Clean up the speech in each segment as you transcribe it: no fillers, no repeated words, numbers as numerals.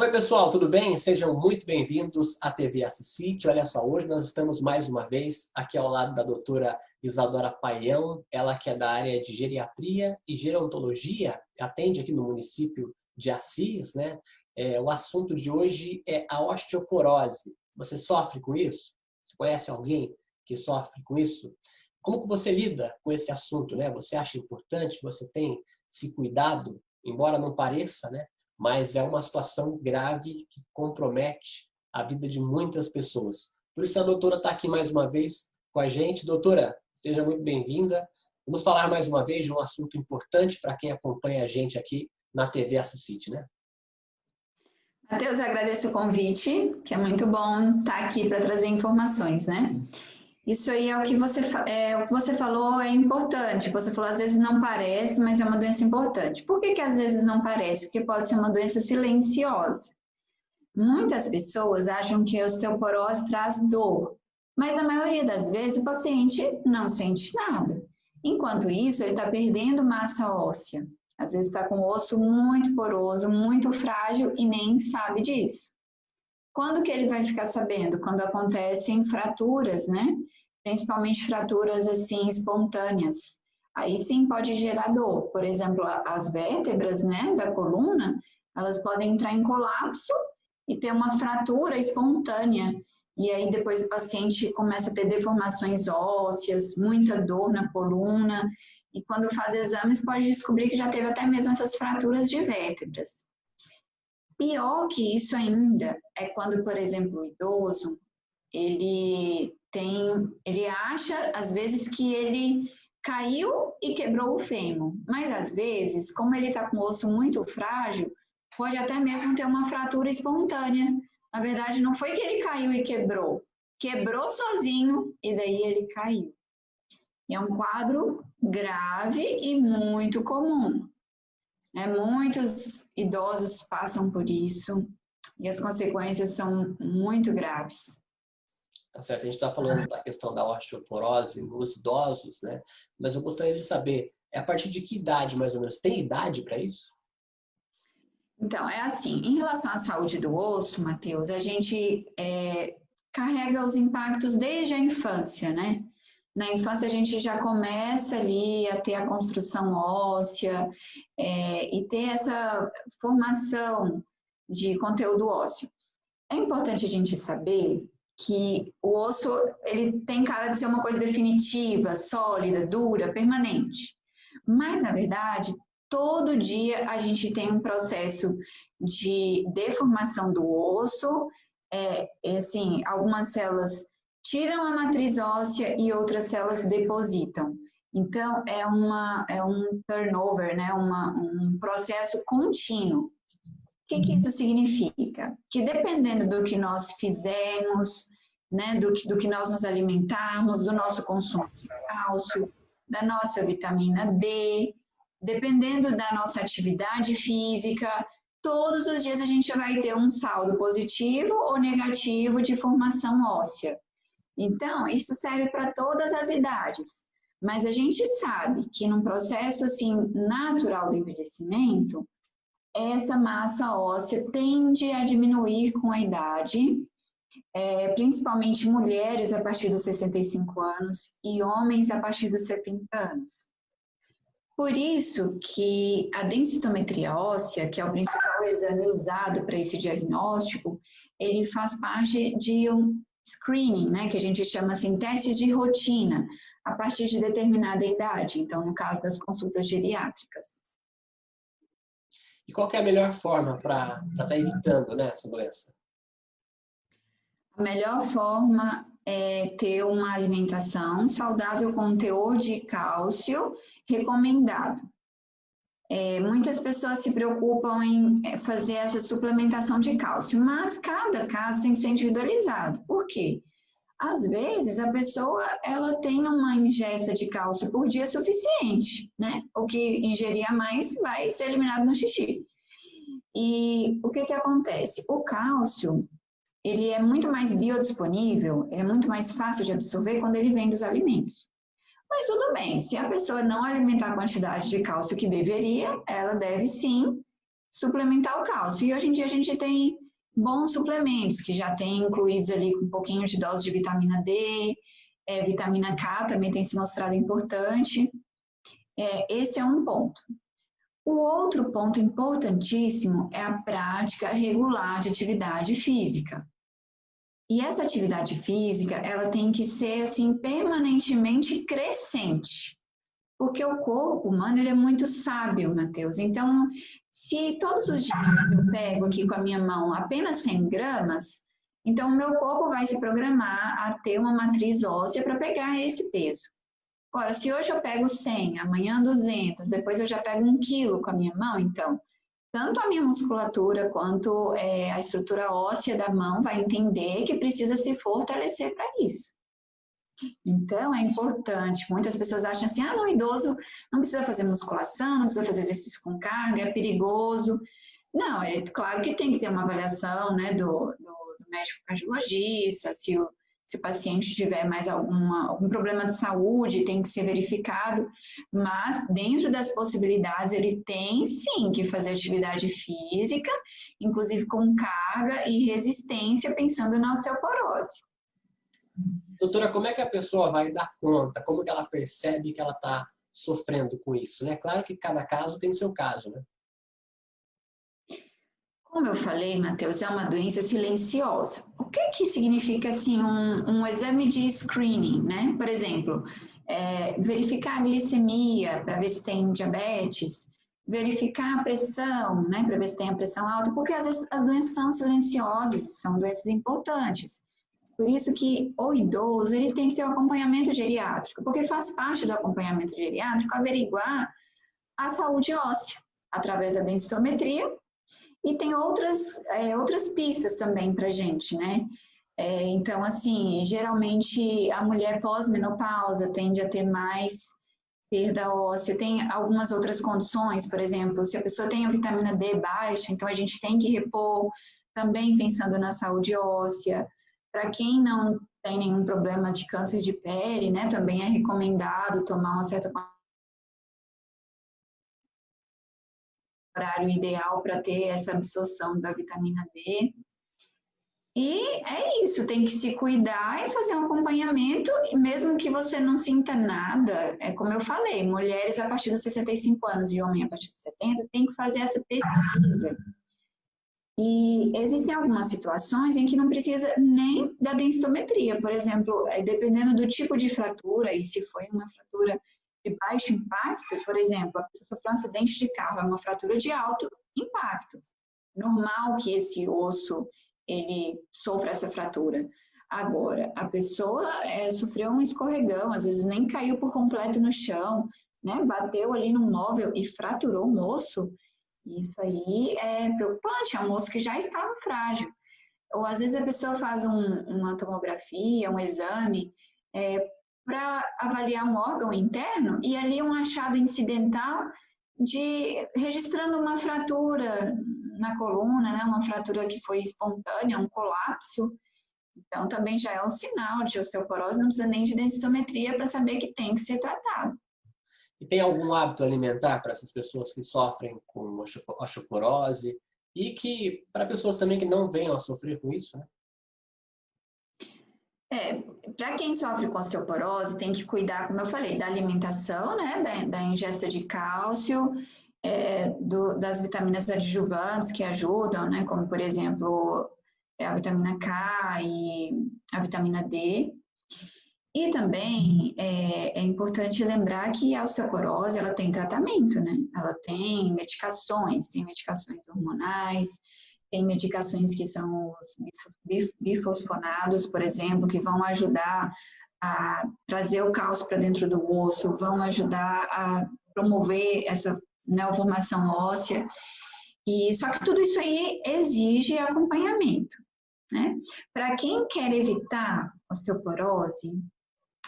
Oi, pessoal, tudo bem? Sejam muito bem-vindos à TV Assisite. Olha só, hoje nós estamos mais uma vez aqui ao lado da doutora Isadora Paião, ela que é da área de geriatria e gerontologia, atende aqui no município de Assis, né? O assunto de hoje é a osteoporose. Você sofre com isso? Você conhece alguém que sofre com isso? Como que você lida com esse assunto, né? Você acha importante? Você tem se cuidado? Embora não pareça, né? Mas é uma situação grave que compromete a vida de muitas pessoas. Por isso a doutora está aqui mais uma vez com a gente. Doutora, seja muito bem-vinda. Vamos falar mais uma vez de um assunto importante para quem acompanha a gente aqui na TV Assisite, né? Matheus, eu agradeço o convite, que é muito bom estar aqui para trazer informações, né? Isso aí é o que você falou, é importante. Você falou, às vezes não parece, mas é uma doença importante. Por que às vezes não parece? Porque pode ser uma doença silenciosa. Muitas pessoas acham que a osteoporose traz dor, mas na maioria das vezes o paciente não sente nada. Enquanto isso, ele está perdendo massa óssea. Às vezes está com o osso muito poroso, muito frágil e nem sabe disso. Quando que ele vai ficar sabendo? Quando acontecem fraturas, né? Principalmente fraturas assim espontâneas. Aí sim pode gerar dor. Por exemplo, as vértebras, né, da coluna, elas podem entrar em colapso e ter uma fratura espontânea. E aí depois o paciente começa a ter deformações ósseas, muita dor na coluna. E quando faz exames pode descobrir que já teve até mesmo essas fraturas de vértebras. Pior que isso ainda é quando, por exemplo, o idoso, ele acha, às vezes, que ele caiu e quebrou o fêmur. Mas, às vezes, como ele está com o osso muito frágil, pode até mesmo ter uma fratura espontânea. Na verdade, não foi que ele caiu e quebrou. Quebrou sozinho e daí ele caiu. E é um quadro grave e muito comum. Muitos idosos passam por isso e as consequências são muito graves. Tá certo, a gente está falando da questão da osteoporose nos idosos, né? Mas eu gostaria de saber, a partir de que idade, mais ou menos? Tem idade para isso? Então, é assim, em relação à saúde do osso, Matheus, a gente carrega os impactos desde a infância, né? Na infância, a gente já começa ali a ter a construção óssea e ter essa formação de conteúdo ósseo. É importante a gente saber que o osso ele tem cara de ser uma coisa definitiva, sólida, dura, permanente. Mas, na verdade, todo dia a gente tem um processo de deformação do osso, assim, algumas células tiram a matriz óssea e outras células depositam. Então, é um turnover, né? Um processo contínuo. O que isso significa? Que dependendo do que nós fizermos, né, do que nós nos alimentarmos, do nosso consumo de cálcio, da nossa vitamina D, dependendo da nossa atividade física, todos os dias a gente vai ter um saldo positivo ou negativo de formação óssea. Então, isso serve para todas as idades, mas a gente sabe que num processo assim natural do envelhecimento, essa massa óssea tende a diminuir com a idade, principalmente mulheres a partir dos 65 anos e homens a partir dos 70 anos. Por isso que a densitometria óssea, que é o principal exame usado para esse diagnóstico, ele faz parte de um screening, né, que a gente chama assim, testes de rotina, a partir de determinada idade, então no caso das consultas geriátricas. E qual que é a melhor forma para estar evitando, né, essa doença? A melhor forma é ter uma alimentação saudável com teor de cálcio recomendado. Muitas pessoas se preocupam em fazer essa suplementação de cálcio, mas cada caso tem que ser individualizado. Por quê? Às vezes a pessoa ela tem uma ingesta de cálcio por dia suficiente, né? O que ingerir a mais vai ser eliminado no xixi. E o que acontece? O cálcio, ele é muito mais biodisponível, ele é muito mais fácil de absorver quando ele vem dos alimentos. Mas tudo bem, se a pessoa não alimentar a quantidade de cálcio que deveria, ela deve sim suplementar o cálcio. E hoje em dia a gente tem bons suplementos, que já tem incluídos ali com um pouquinho de dose de vitamina D, vitamina K também tem se mostrado importante. Esse é um ponto. O outro ponto importantíssimo é a prática regular de atividade física. E essa atividade física, ela tem que ser, assim, permanentemente crescente. Porque o corpo humano, ele é muito sábio, Matheus. Então, se todos os dias eu pego aqui com a minha mão apenas 100 gramas, então o meu corpo vai se programar a ter uma matriz óssea para pegar esse peso. Agora, se hoje eu pego 100, amanhã 200, depois eu já pego 1 quilo com a minha mão, então, tanto a minha musculatura quanto a estrutura óssea da mão vai entender que precisa se fortalecer para isso. Então, é importante. Muitas pessoas acham assim, no idoso não precisa fazer musculação, não precisa fazer exercício com carga, é perigoso. Não, é claro que tem que ter uma avaliação, né, do médico cardiologista, se o paciente tiver mais algum problema de saúde, tem que ser verificado, mas dentro das possibilidades ele tem sim que fazer atividade física, inclusive com carga e resistência, pensando na osteoporose. Doutora, como é que a pessoa vai dar conta? Como que ela percebe que ela está sofrendo com isso, né? Claro que cada caso tem o seu caso, né? Como eu falei, Matheus, é uma doença silenciosa. O que significa, assim, um exame de screening, né? Por exemplo, verificar a glicemia para ver se tem diabetes, verificar a pressão, né? Para ver se tem a pressão alta, porque às vezes as doenças são silenciosas, são doenças importantes. Por isso que o idoso, ele tem que ter um acompanhamento geriátrico, porque faz parte do acompanhamento geriátrico averiguar a saúde óssea, através da densitometria. E tem outras pistas também para a gente, né? Então, assim, geralmente a mulher pós-menopausa tende a ter mais perda óssea. Tem algumas outras condições, por exemplo, se a pessoa tem a vitamina D baixa, então a gente tem que repor, também pensando na saúde óssea. Para quem não tem nenhum problema de câncer de pele, né, também é recomendado tomar uma certa horário ideal para ter essa absorção da vitamina D. E é isso, tem que se cuidar e fazer um acompanhamento, e mesmo que você não sinta nada, como eu falei, mulheres a partir dos 65 anos e homem a partir dos 70, tem que fazer essa pesquisa. E existem algumas situações em que não precisa nem da densitometria, por exemplo, dependendo do tipo de fratura, e se foi uma fratura de baixo impacto, por exemplo, a pessoa sofreu um acidente de carro, é uma fratura de alto impacto. Normal que esse osso, ele sofra essa fratura. Agora, a pessoa sofreu um escorregão, às vezes nem caiu por completo no chão, né? Bateu ali num móvel e fraturou o osso. Isso aí é preocupante, é um osso que já estava frágil. Ou às vezes a pessoa faz uma tomografia, um exame, para avaliar um órgão interno e ali um achado incidental registrando uma fratura na coluna, né? Uma fratura que foi espontânea, um colapso. Então, também já é um sinal de osteoporose, não precisa nem de densitometria para saber que tem que ser tratado. E tem algum hábito alimentar para essas pessoas que sofrem com osteoporose e que para pessoas também que não venham a sofrer com isso, né? Para quem sofre com osteoporose, tem que cuidar, como eu falei, da alimentação, né, da ingesta de cálcio, das vitaminas adjuvantes que ajudam, né, como, por exemplo, a vitamina K e a vitamina D. E também é importante lembrar que a osteoporose, ela tem tratamento, né? Ela tem medicações hormonais, tem medicações que são os bifosfonados, por exemplo, que vão ajudar a trazer o cálcio para dentro do osso, vão ajudar a promover essa neoformação óssea. Só que tudo isso aí exige acompanhamento, né? Para quem quer evitar osteoporose,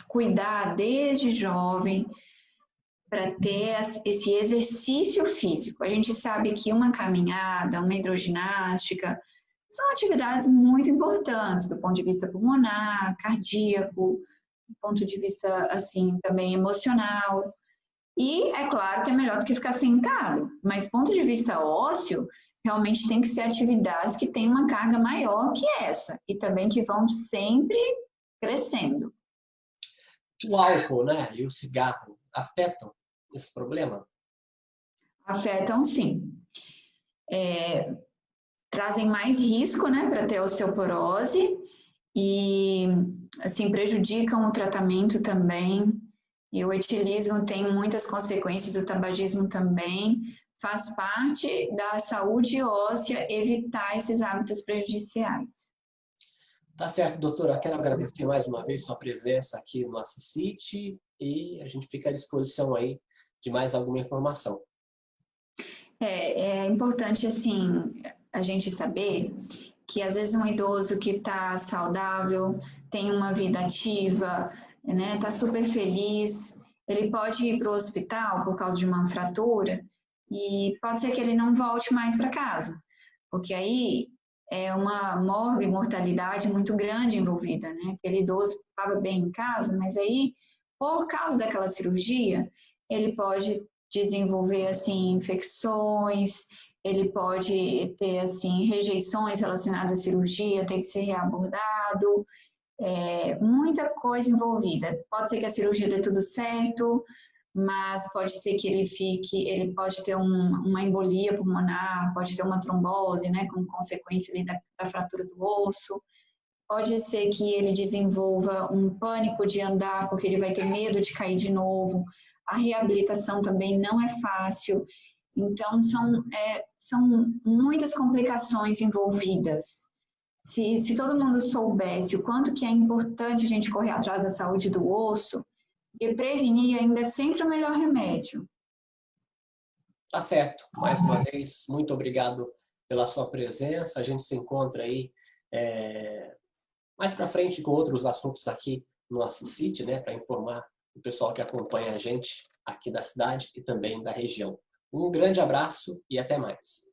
cuidar desde jovem para ter esse exercício físico. A gente sabe que uma caminhada, uma hidroginástica, são atividades muito importantes do ponto de vista pulmonar, cardíaco, do ponto de vista, assim, também emocional. E é claro que é melhor do que ficar sentado, mas do ponto de vista ósseo, realmente tem que ser atividades que têm uma carga maior que essa, e também que vão sempre crescendo. O álcool, né, e o cigarro afetam esse problema? Afetam sim. Trazem mais risco, né, para ter osteoporose e, assim, prejudicam o tratamento também. E o etilismo tem muitas consequências, o tabagismo também. Faz parte da saúde óssea evitar esses hábitos prejudiciais. Tá certo, doutora. Quero agradecer mais uma vez sua presença aqui no Assisite e a gente fica à disposição aí de mais alguma informação. É importante, assim, a gente saber que às vezes um idoso que está saudável, tem uma vida ativa, né, está super feliz, ele pode ir para o hospital por causa de uma fratura e pode ser que ele não volte mais para casa, porque aí é uma mortalidade muito grande envolvida, né? Aquele idoso estava bem em casa, mas aí, por causa daquela cirurgia, ele pode desenvolver, assim, infecções, ele pode ter, assim, rejeições relacionadas à cirurgia, ter que ser reabordado, muita coisa envolvida. Pode ser que a cirurgia dê tudo certo, mas pode ser que ele pode ter uma embolia pulmonar, pode ter uma trombose, né, como consequência ali da fratura do osso. Pode ser que ele desenvolva um pânico de andar, porque ele vai ter medo de cair de novo. A reabilitação também não é fácil. Então, são muitas complicações envolvidas. Se todo mundo soubesse o quanto que é importante a gente correr atrás da saúde do osso, e prevenir ainda é sempre o melhor remédio. Tá certo. Mais uma vez, muito obrigado pela sua presença. A gente se encontra aí mais para frente com outros assuntos aqui no Assisite, né, para informar o pessoal que acompanha a gente aqui da cidade e também da região. Um grande abraço e até mais.